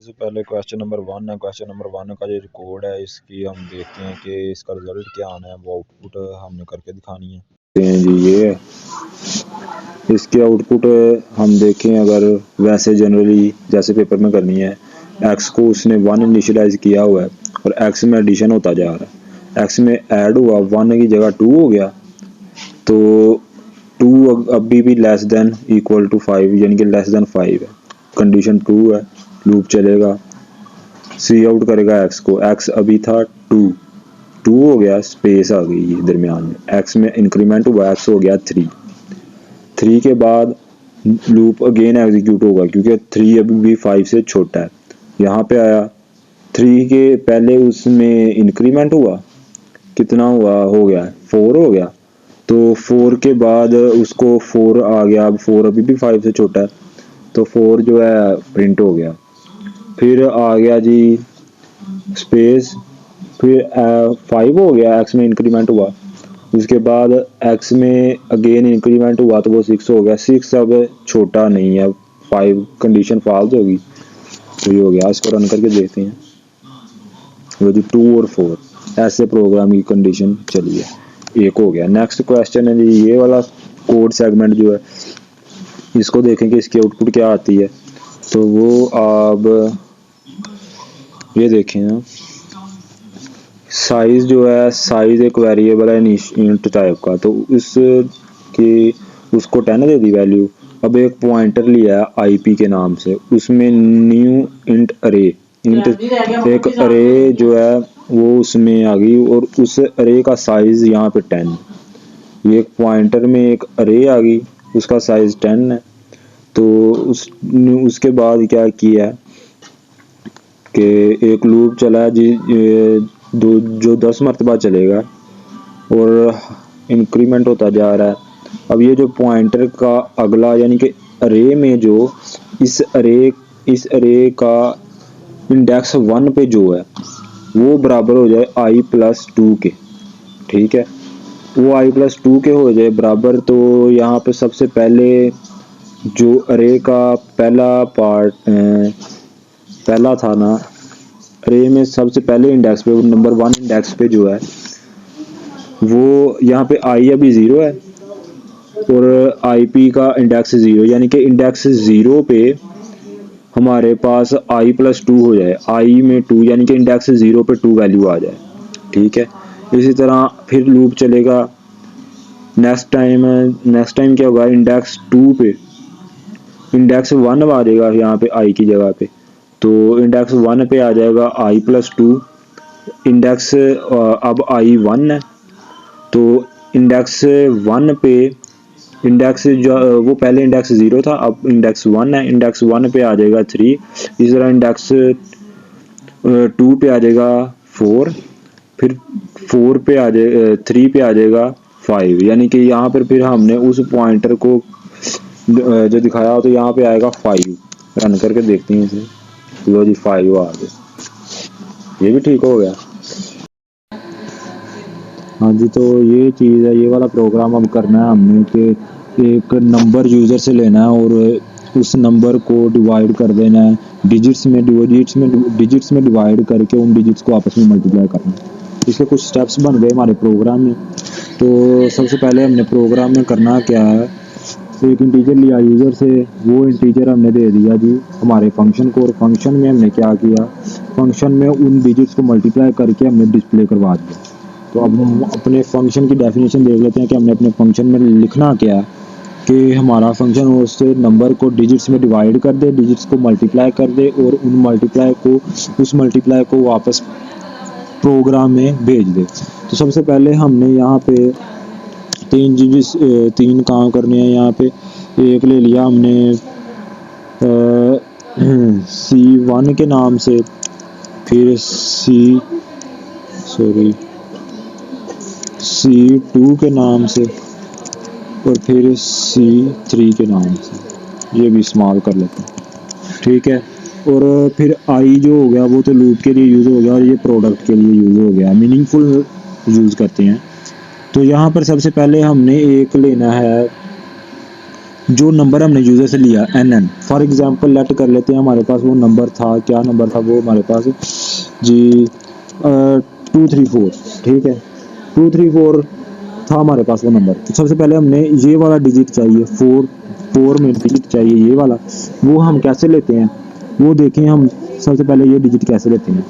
सबसे पहले question number 1 है। क्वेश्चन नंबर 1 का जो कोड है इसकी हम देखते हैं कि इसका रिजल्ट क्या आना है। वो आउटपुट हमने करके दिखानी है जी। ये है इसकी आउटपुट। हम देखें अगर वैसे जनरली जैसे पेपर में करनी है, एक्स को उसने 1 इनिशियलाइज किया हुआ है और एक्स में एडिशन होता जा रहा है। एक्स में ऐड हुआ 1 की जगह 2 हो गया, तो 2 अभी भी लेस देन इक्वल टू 5 यानी कि लेस देन 5 है। कंडीशन 2 है, लूप चलेगा, सी आउट करेगा एक्स को। एक्स अभी था 2 हो गया, स्पेस आ गई दरमियान में, एक्स में इंक्रीमेंट हुआ, एक्स हो गया 3 के बाद लूप अगेन एग्जीक्यूट होगा क्योंकि 3 अभी भी 5 से छोटा है। यहाँ पे आया 3 के पहले उसमें इंक्रीमेंट हुआ, कितना हुआ, हो गया 4 हो गया, तो 4 के बाद उसको 4 आ गया। अब 4 अभी भी 5 से छोटा है, तो 4 जो है प्रिंट हो गया। फिर आ गया जी स्पेस, फिर 5 हो गया, एक्स में इंक्रीमेंट हुआ, उसके बाद एक्स में अगेन इंक्रीमेंट हुआ तो वो 6 हो गया। 6 अब छोटा नहीं है, 5 कंडीशन फॉल्स होगी, तो ये हो गया। इसको रन करके देखते हैं, वो जी 2 और 4 ऐसे प्रोग्राम की कंडीशन चली है, एक हो गया। नेक्स्ट क्वेश्चन है जी, ये वाला कोड सेगमेंट जो है इसको देखें कि इसकी आउटपुट क्या आती है। तो वो आप ये देखें ना, साइज जो है, साइज एक वेरिएबल है इंट टाइप का, तो उसको 10 दे दी वैल्यू। अब एक पॉइंटर लिया है आईपी के नाम से, उसमें न्यू इंट अरे, इंट एक अरे जो है वो उसमें आ गई और उस अरे का साइज यहाँ पे 10। ये एक पॉइंटर में एक अरे आ गई, उसका साइज 10 है। तो उसके बाद क्या किया है कि एक लूप चला जी, जो 10 मरतबा चलेगा और इंक्रीमेंट होता जा रहा है। अब ये जो पॉइंटर का अगला यानी कि अरे में जो इस अरे का इंडेक्स 1 पे जो है वो बराबर हो जाए i+2 के, ठीक है। वो i+2 के हो जाए बराबर, तो यहाँ पे सबसे पहले जो अरे का पहला था ना, अरे में सबसे पहले इंडेक्स पे नंबर 1 इंडेक्स पे जो है वो यहाँ पे आई अभी 0 है और आईपी का इंडेक्स 0, यानी कि इंडेक्स 0 पे हमारे पास i+2 हो जाए, आई में 2 यानी कि इंडेक्स 0 पे 2 वैल्यू आ जाए, ठीक है। इसी तरह फिर लूप चलेगा। नेक्स्ट टाइम क्या होगा, इंडेक्स 2 पे इंडेक्स 1 आ जाएगा यहाँ पे आई की जगह पे, तो इंडेक्स 1 पे आ जाएगा i+2। इंडेक्स अब i 1 है, तो इंडेक्स 1 पे इंडेक्स जो वो पहले इंडेक्स 0 था, अब इंडेक्स 1 है, इंडेक्स 1 पे आ जाएगा 3। इस तरह इंडेक्स 2 पे आ जाएगा 4, फिर 4 पे आ जाए 3 पे आ जाएगा 5, यानी कि यहाँ पर फिर हमने उस पॉइंटर को जो दिखाया तो यहाँ पे आएगा 5। रन करके देखते हैं इसे, लो जी 5 आ गया, ये भी ठीक हो गया। हाँ जी, तो ये चीज़ है, ये वाला प्रोग्राम अब करना है हमने कि एक नंबर यूज़र से लेना है और उस नंबर को डिवाइड कर देना है डिजिट्स में डिवाइड करके उन डिजिट्स को आपस में मल्टीप्लाई करना है। इसके कुछ स्टेप्स बन गए हमारे प्रोग्राम में। तो सबसे पहले हमने प्रोग्राम में करना क्या है, एक इंटीजर लिया यूज़र से, वो इंटीजर हमने दे दिया जी हमारे फंक्शन को, और फंक्शन में हमने क्या किया, फंक्शन में उन डिजिट्स को मल्टीप्लाई करके हमने डिस्प्ले करवा दिया। तो अब हम अपने फंक्शन की डेफिनेशन देख लेते हैं कि हमने अपने फंक्शन में लिखना क्या है, कि हमारा फंक्शन उससे नंबर को डिजिट्स में डिवाइड कर दे, डिजिट्स को मल्टीप्लाई कर दे और उस मल्टीप्लाई को वापस प्रोग्राम में भेज दे। तो सबसे पहले हमने यहाँ पे 3 काम करने हैं। यहाँ पे एक ले लिया हमने C1 के नाम से, फिर C2 के नाम से और फिर C3 के नाम से, ये भी इस्तेमाल कर लेते हैं, ठीक है। और फिर आई जो हो गया वो तो लूप के लिए यूज़ हो गया और ये प्रोडक्ट के लिए यूज़ हो गया, मीनिंगफुल यूज़ करते हैं। तो यहाँ पर सबसे पहले हमने एक लेना है जो नंबर हमने यूज़र से लिया NN, फॉर एग्जांपल लेट कर लेते हैं हमारे पास वो नंबर था, क्या नंबर था वो हमारे पास जी 234, ठीक है 234 था हमारे पास वो नंबर। तो सबसे पहले हमने ये वाला डिजिट चाहिए, 4 में डिजिट चाहिए ये वाला, वो हम कैसे लेते हैं वो देखें हम। सबसे पहले ये डिजिट कैसे लेते हैं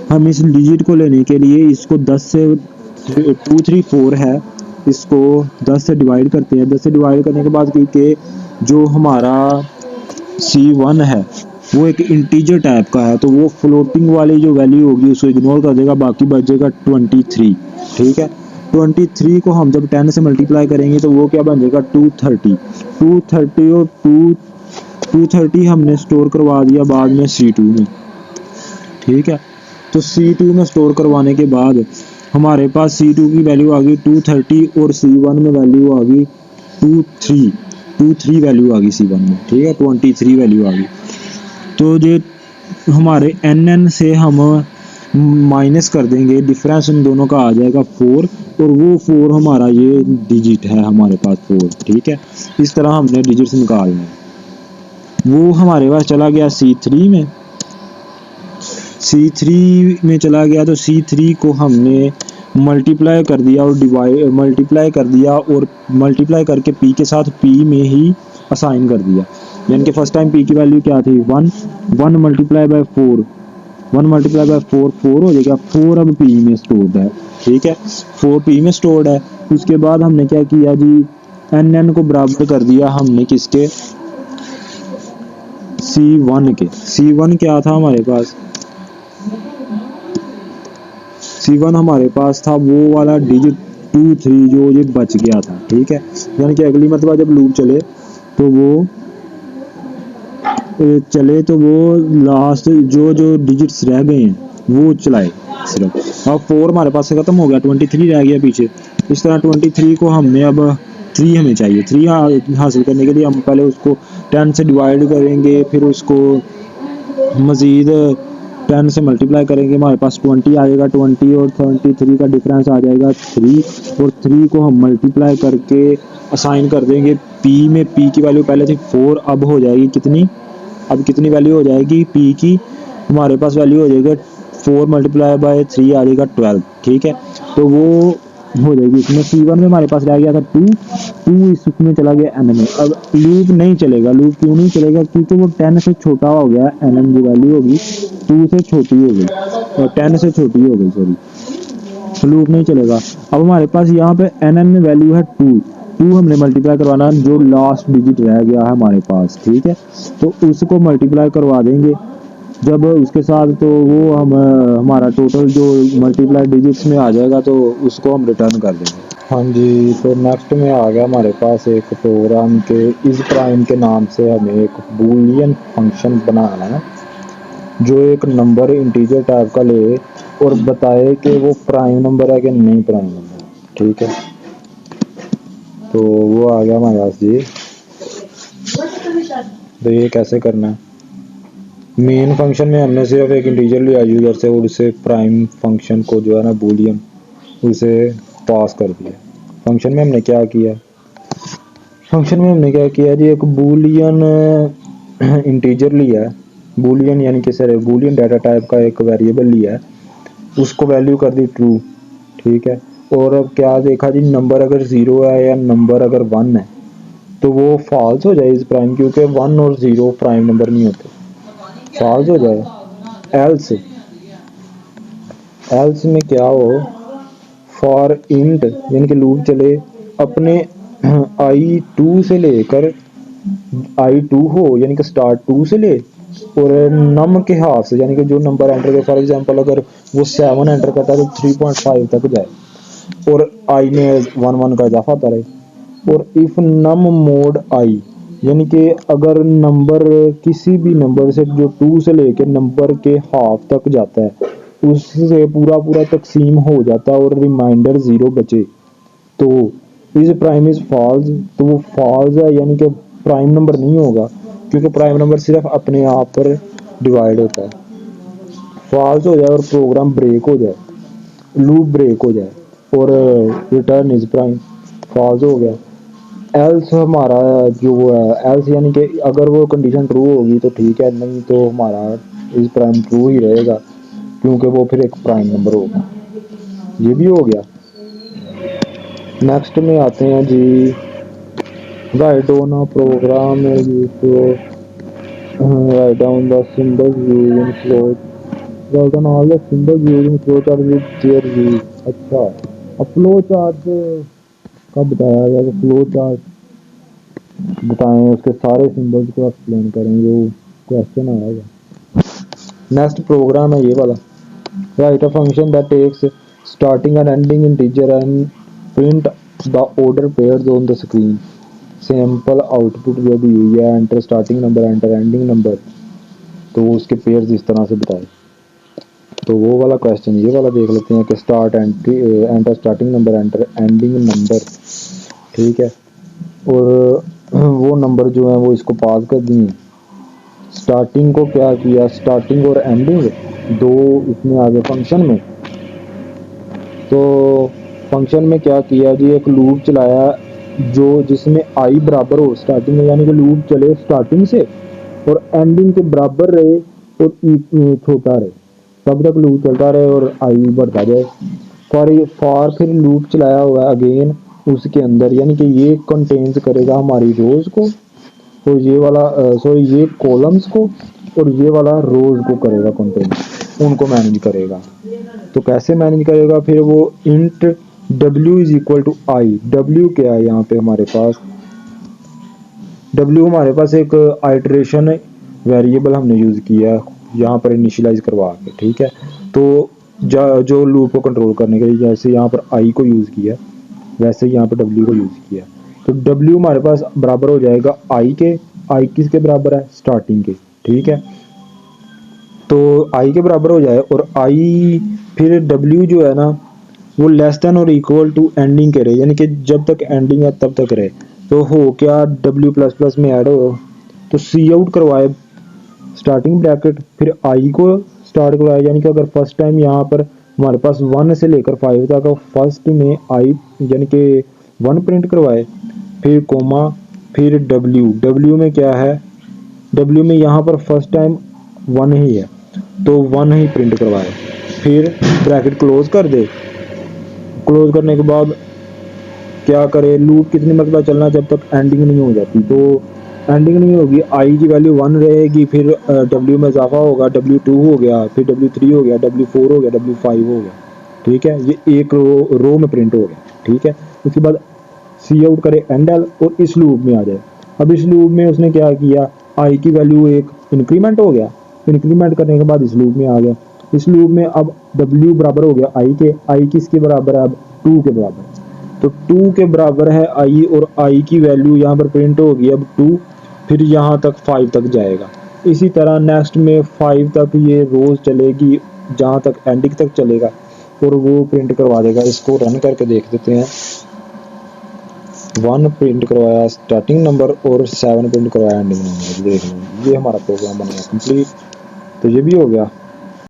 हम, इस डिजिट को लेने के लिए इसको 10 से 234 है, इसको 10 से डिवाइड करते हैं। 10 से डिवाइड करने के बाद क्योंकि जो हमारा C1 है वो एक इंटीजर टाइप का है, तो वो फ्लोटिंग वाली जो वैल्यू होगी उसको इग्नोर कर देगा, बाकी बचेगा 23, ठीक है। 23 को हम जब 10 से मल्टीप्लाई करेंगे तो वो क्या बन जाएगा 230। 230 और 230 हमने स्टोर करवा दिया बाद में C2 में, ठीक है। तो C2 में स्टोर करवाने के बाद हमारे पास C2 की वैल्यू आ गई 230 और C1 में वैल्यू आ गई 23 वैल्यू आ गई C1 में, ठीक है 23 वैल्यू आ गई। तो ये हमारे NN से हम माइनस कर देंगे, डिफरेंस इन दोनों का आ जाएगा 4, और वो 4 हमारा ये डिजिट है हमारे पास 4, ठीक है। इस तरह हमने डिजिट्स निकालने हैं। वो हमारे पास चला गया C3 में, C3 में चला गया तो C3 को हमने मल्टीप्लाई कर दिया और मल्टीप्लाई करके P के साथ P में ही असाइन कर दिया। यानी कि फर्स्ट टाइम P की वैल्यू क्या थी 1 मल्टीप्लाई बाय 4, 1 मल्टीप्लाई बाय 4 हो जाएगा, 4 अब P में स्टोर्ड है, ठीक है 4 P में स्टोर्ड है। उसके बाद हमने क्या किया जी, NN को बराबर कर दिया हमने किसके, C1 के। C1 क्या था हमारे पास, C1 हमारे पास था वो वाला डिजिट 23 जो ये बच गया था, ठीक है। यानी कि अगली मरतबा जब लूप चले तो वो लास्ट जो डिजिट्स रह गए हैं वो चलाए सिर्फ। अब 4 हमारे पास से खत्म हो गया, 23 रह गया पीछे। इस तरह 23 को हमने अब 3 हमें चाहिए, 3 हासिल करने के लिए हम पहले उसको 10 से डिवाइड करेंगे, फिर उसको मज़ीद 10 से मल्टीप्लाई करेंगे, हमारे पास 20 आएगा। 20 और 23 का डिफरेंस आ जाएगा 3, और 3 को हम मल्टीप्लाई करके असाइन कर देंगे P में। P की वैल्यू पहले थी 4, अब हो जाएगी कितनी, अब कितनी वैल्यू हो जाएगी P की, हमारे पास वैल्यू हो जाएगी 4 मल्टीप्लाई बाय 3 आ जाएगा 12, ठीक है। तो वो हो जाएगी इसमें। C1 में हमारे पास रह गया था 2 इसमें चला गया NN में। अब लूप नहीं चलेगा, लूप क्यों नहीं चलेगा, क्योंकि वो 10 से छोटा हो गया, NN की वैल्यू होगी 2 से छोटी हो गई और 10 से छोटी हो गई, सॉरी, तो लूप नहीं चलेगा। अब हमारे पास यहाँ पे NN में वैल्यू है 2 हमने मल्टीप्लाई करवाना, जो लास्ट डिजिट रह गया है हमारे पास, ठीक है। तो उसको मल्टीप्लाई करवा देंगे जब उसके साथ, तो वो हम हमारा टोटल जो मल्टीप्लाई डिजिट्स में आ जाएगा तो उसको हम रिटर्न कर देंगे। हाँ जी, तो नेक्स्ट में आ गया हमारे पास एक प्रोग्राम के इस प्राइम के नाम से हमें एक बूलियन फंक्शन बनाना है जो एक नंबर इंटीजर टाइप का ले और बताए कि वो प्राइम नंबर है कि नहीं प्राइम नंबर, ठीक है। तो वो आ गया हमारे पास जी। तो ये कैसे करना है, मेन फंक्शन में हमने सिर्फ एक इंटीजर लिया यूजर से और उसे प्राइम फंक्शन को जो है ना बूलियन उसे पास कर दिया। फंक्शन में हमने क्या किया, जी, एक बूलियन इंटीजर लिया है, बूलियन यानी कि सर बूलियन डाटा टाइप का एक वेरिएबल लिया है, उसको वैल्यू कर दी ट्रू, ठीक है। और अब क्या देखा जी, नंबर अगर 0 है या नंबर अगर 1 है तो वो फॉल्स हो जाए इस प्राइम, क्योंकि 1 और 0 प्राइम नंबर नहीं होते, फॉल्स हो जाए। एल्स में क्या हो, फॉर इंट यानी कि लूप चले अपने I2 से लेकर I2 हो, यानी कि स्टार्ट 2 से ले और नम के हाफ से, यानी कि जो नंबर एंटर करे, फॉर एग्जांपल अगर वो 7 एंटर करता है तो 3.5 तक जाए और I में 1 का इजाफा आता रहे। और इफ नम मोड I, यानी कि अगर नंबर किसी भी नंबर से जो 2 से लेकर नंबर के हाफ तक जाता है उससे पूरा तकसीम हो जाता है और रिमाइंडर 0 बचे तो इज प्राइम इज फॉल्स, तो वो फॉल्स है, यानी कि प्राइम नंबर नहीं होगा, क्योंकि प्राइम नंबर सिर्फ अपने आप पर डिवाइड होता है। फॉल्स हो जाए और प्रोग्राम ब्रेक हो जाए, लूप ब्रेक हो जाए और रिटर्न इज प्राइम, फॉल्स हो गया। एल्स हमारा जो वो है एल्स यानी कि अगर वो कंडीशन ट्रू होगी तो ठीक है, नहीं तो हमारा इस प्राइम ट्रू ही रहेगा क्योंकि वो फिर एक प्राइम नंबर होगा। ये भी हो गया। नेक्स्ट में आते हैं जी, write on a program write down the symbols used in flow, write on all the symbols used in flow chart with their use. अच्छा, अब फ्लो चार्ट का बताया गया कि फ्लो चार्ट बताएं, उसके सारे सिंबल्स को एक्सप्लेन करें, जो क्वेश्चन आएगा। नेक्स्ट प्रोग्राम है ये वाला, write a function that takes starting and ending integer and print the order pairs on the screen. Sample output जो दी हुई है, enter starting number enter ending number, तो उसके पेयर्स इस तरह से बताए। तो वो वाला क्वेश्चन ये वाला देख लेते हैं कि start enter starting number enter ending number, ठीक है। और वो नंबर जो है वो इसको पास कर दिए। स्टार्टिंग को क्या किया, स्टार्टिंग और एंडिंग दो इसमें आगे फंक्शन में। तो फंक्शन में क्या किया जी, एक लूप चलाया जो जिसमें आई बराबर हो स्टार्टिंग में, यानी कि लूप चले स्टार्टिंग से और एंडिंग के बराबर रहे और छोटा रहे, तब तक लूप चलता रहे और आई बढ़ता जाए। फॉर फिर लूप चलाया हुआ है अगेन उसके अंदर, यानी कि ये कंटेन्स करेगा हमारी रोज को, तो ये वाला सॉरी ये कॉलम्स को, और ये वाला रोज को करेगा कंटेंट, उनको मैनेज करेगा। तो कैसे मैनेज करेगा, फिर वो int w is equal to I. w क्या है यहाँ पे हमारे पास, w हमारे पास एक आइटरेशन वेरिएबल हमने यूज किया यहाँ पर इनिशियलाइज करवा के, ठीक है। तो जो लूप को कंट्रोल करने के लिए जैसे यहाँ पर आई को यूज किया वैसे ही यहाँ पर w को यूज किया। तो w हमारे पास बराबर हो जाएगा आई के, आई किसके बराबर है, स्टार्टिंग के, ठीक है। तो आई के बराबर हो जाए और आई फिर w जो है ना वो लेस देन और इक्वल टू एंडिंग के रहे, यानी कि जब तक एंडिंग है तब तक रहे। तो हो क्या w प्लस प्लस में ऐड हो, तो सी आउट करवाए स्टार्टिंग ब्रैकेट, फिर आई को स्टार्ट करवाया, यानी कि अगर फर्स्ट टाइम यहाँ पर हमारे पास 1 से लेकर 5 तक फर्स्ट में आई यानी कि 1 प्रिंट करवाए, फिर कोमा, फिर w में क्या है, w में यहाँ पर फर्स्ट टाइम 1 ही है तो 1 ही प्रिंट करवाए, फिर ब्रैकेट क्लोज कर दे। क्लोज करने के बाद क्या करे, लूप कितनी मरतबा चलना जब तक एंडिंग नहीं हो जाती। तो एंडिंग नहीं होगी, आई की वैल्यू 1 रहेगी, फिर w में इजाफा होगा, w2 हो गया, फिर w3 हो गया, w4 हो गया, w5 हो गया, ठीक है। ये एक रो में प्रिंट हो गया, ठीक है। उसके बाद सी आउट करे एंड एल और इस लूप में आ जाए। अब इस लूप में उसने क्या किया, आई की वैल्यू एक इंक्रीमेंट हो गया, इंक्रीमेंट करने के बाद इस लूप में आ गया। इस लूप में अब w बराबर हो गया आई के, आई किसके बराबर है अब 2 के बराबर, तो 2 के बराबर है आई और आई की वैल्यू यहाँ पर प्रिंट होगी अब 2, फिर यहाँ तक 5 तक जाएगा। इसी तरह नेक्स्ट में 5 तक ये रोज चलेगी जहाँ तक एंडिंग तक चलेगा और वो प्रिंट करवा देगा। इसको रन करके देख देते हैं। 1 प्रिंट करवाया स्टार्टिंग नंबर और 7 प्रिंट करवाया एंडिंग नंबर, देख लो ये हमारा प्रोग्राम बन गया कंप्लीट। तो ये भी हो गया।